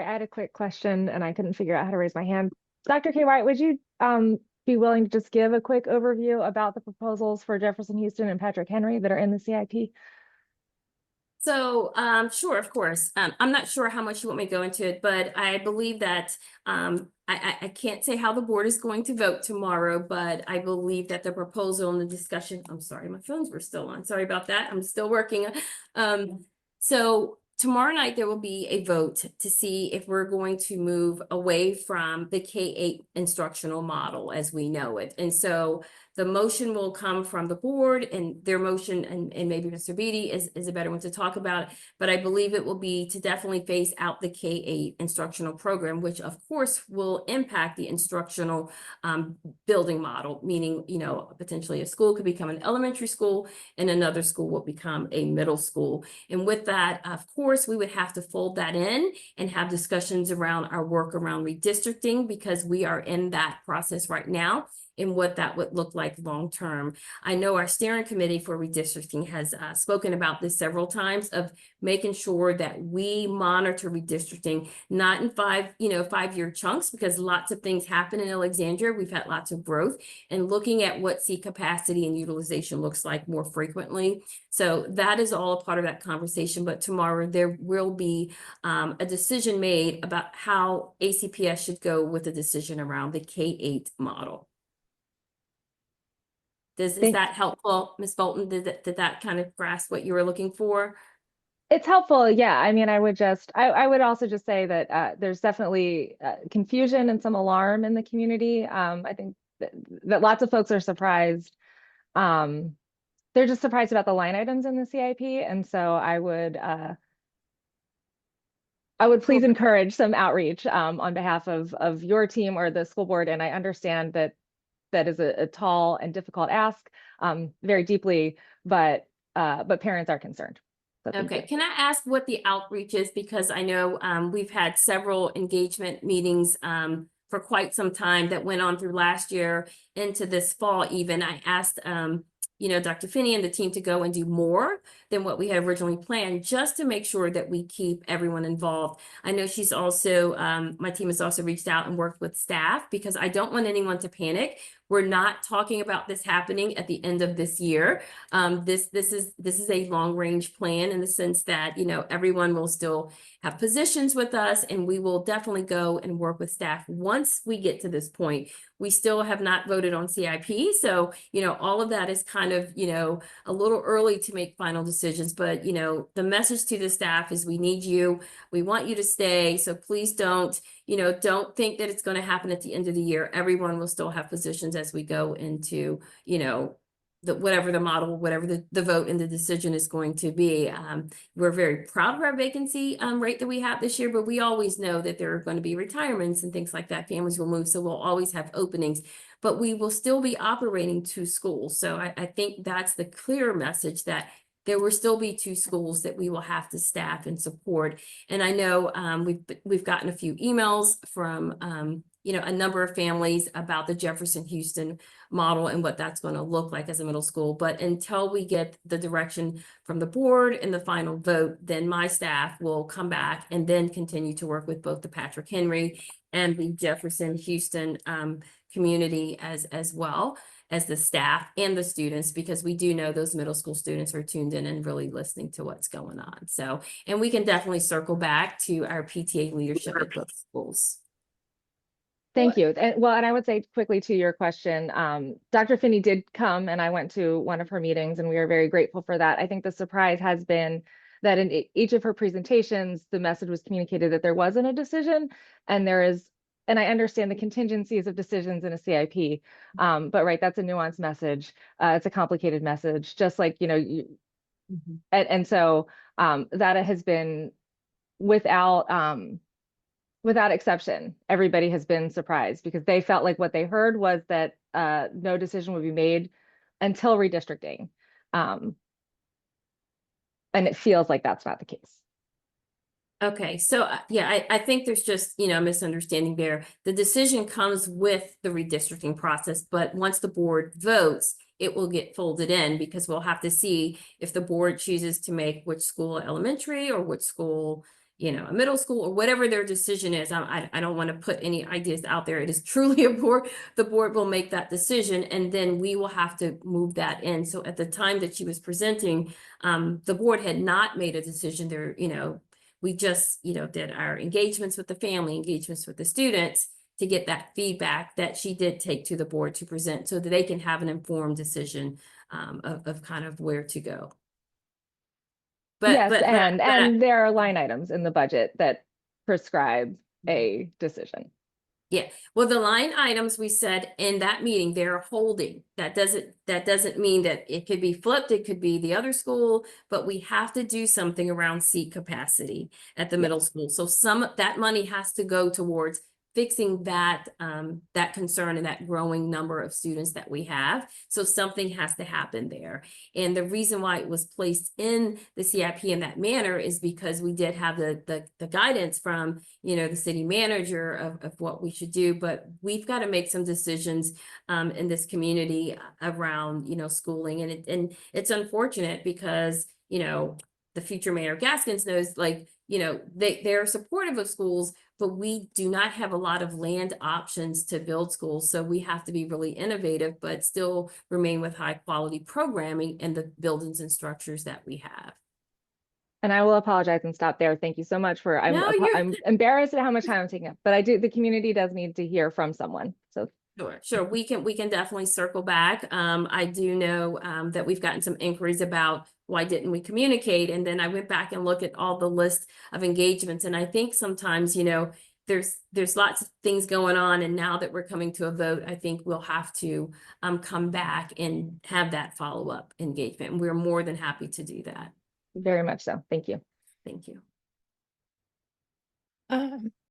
I had a quick question and I couldn't figure out how to raise my hand. Dr. K. White, would you be willing to just give a quick overview about the proposals for Jefferson Houston and Patrick Henry that are in the CIP? So, sure, of course. I'm not sure how much you want me to go into it, but I believe that I can't say how the board is going to vote tomorrow, but I believe that the proposal and the discussion, I'm sorry, my phones were still on. Sorry about that. I'm still working. So tomorrow night there will be a vote to see if we're going to move away from the K-8 instructional model as we know it. And so the motion will come from the board and their motion, and maybe Mr. Beatty is a better one to talk about, but I believe it will be to definitely phase out the K-8 instructional program, which of course will impact the instructional building model, meaning, potentially a school could become an elementary school and another school will become a middle school. And with that, of course, we would have to fold that in and have discussions around our work around redistricting, because we are in that process right now and what that would look like long term. I know our steering committee for redistricting has spoken about this several times, of making sure that we monitor redistricting, not in 5-year chunks, because lots of things happen in Alexandria. We've had lots of growth, and looking at what seat capacity and utilization looks like more frequently. So that is all a part of that conversation. But tomorrow there will be a decision made about how ACPS should go with the decision around the K-8 model. Is that helpful, Ms. Bolton? Did that kind of grasp what you were looking for? It's helpful. Yeah. I mean, I would also just say that there's definitely confusion and some alarm in the community. I think that lots of folks are surprised. They're just surprised about the line items in the CIP. And so I would please encourage some outreach on behalf of your team or the school board. And I understand that that is a tall and difficult ask, very deeply, but parents are concerned. So okay, can I ask what the outreach is? Because I know we've had several engagement meetings for quite some time that went on through last year into this fall even. I asked Dr. Finney and the team to go and do more than what we had originally planned, just to make sure that we keep everyone involved. I know she's also, my team has also reached out and worked with staff, because I don't want anyone to panic. We're not talking about this happening at the end of this year. This is a long range plan, in the sense that, everyone will still have positions with us, and we will definitely go and work with staff once we get to this point. We still have not voted on CIP. So, all of that is kind of, a little early to make final decisions. But, the message to the staff is we need you. We want you to stay. So please don't think that it's going to happen at the end of the year. Everyone will still have positions as we go into, whatever the model, whatever the vote and the decision is going to be. We're very proud of our vacancy rate that we have this year, but we always know that there are going to be retirements and things like that. Families will move, so we'll always have openings, but we will still be operating 2 schools. So I think that's the clear message, that there will still be 2 schools that we will have to staff and support. And I know we've gotten a few emails from a number of families about the Jefferson Houston model and what that's going to look like as a middle school. But until we get the direction from the board and the final vote, then my staff will come back and then continue to work with both the Patrick Henry and the Jefferson Houston community as well as the staff and the students, because we do know those middle school students are tuned in and really listening to what's going on. So, and we can definitely circle back to our PTA leadership at both schools. Thank you. And I would say quickly to your question, Dr. Finney did come and I went to one of her meetings, and we are very grateful for that. I think the surprise has been that in each of her presentations, the message was communicated that there wasn't a decision, and and I understand the contingencies of decisions in a CIP, but right, that's a nuanced message. It's a complicated message, just like, and so that has been without exception, everybody has been surprised, because they felt like what they heard was that no decision would be made until redistricting. And it feels like that's not the case. Okay, so yeah, I think there's just, a misunderstanding there. The decision comes with the redistricting process, but once the board votes, it will get folded in, because we'll have to see if the board chooses to make which school elementary or which school you know, a middle school or whatever their decision is. I don't want to put any ideas out there. It is truly a board. The board will make that decision, and then we will have to move that in. So at the time that she was presenting, the board had not made a decision there, you know, we just, you know, did our engagements with the family, engagements with the students to get that feedback that she did take to the board to present so that they can have an informed decision of kind of where to go. Yes, But and there are line items in the budget that prescribe a decision. yeah, well, the line items we said in that meeting, they're holding. That doesn't mean that it could be flipped, it could be the other school, but we have to do something around seat capacity at the middle school. So that money has to go towards fixing that that concern and that growing number of students that we have. So something has to happen there. And the reason why it was placed in the CIP in that manner is because we did have the guidance from, you know, the city manager of what we should do, but we've got to make some decisions in this community around, you know, schooling. And it's unfortunate because, you know, the future mayor Gaskins knows, like, you know, they're supportive of schools, but we do not have a lot of land options to build schools. So we have to be really innovative, but still remain with high quality programming and the buildings and structures that we have. And I will apologize and stop there. Thank you so much for, No, I'm embarrassed at how much time I'm taking up, but the community does need to hear from someone. So Sure. We can definitely circle back. I do know that we've gotten some inquiries about why didn't we communicate? And then I went back and looked at all the list of engagements. And I think sometimes, you know, there's lots of things going on. And now that we're coming to a vote, I think we'll have to come back and have that follow-up engagement. And we're more than happy to do that. very much so. Thank you. Thank you.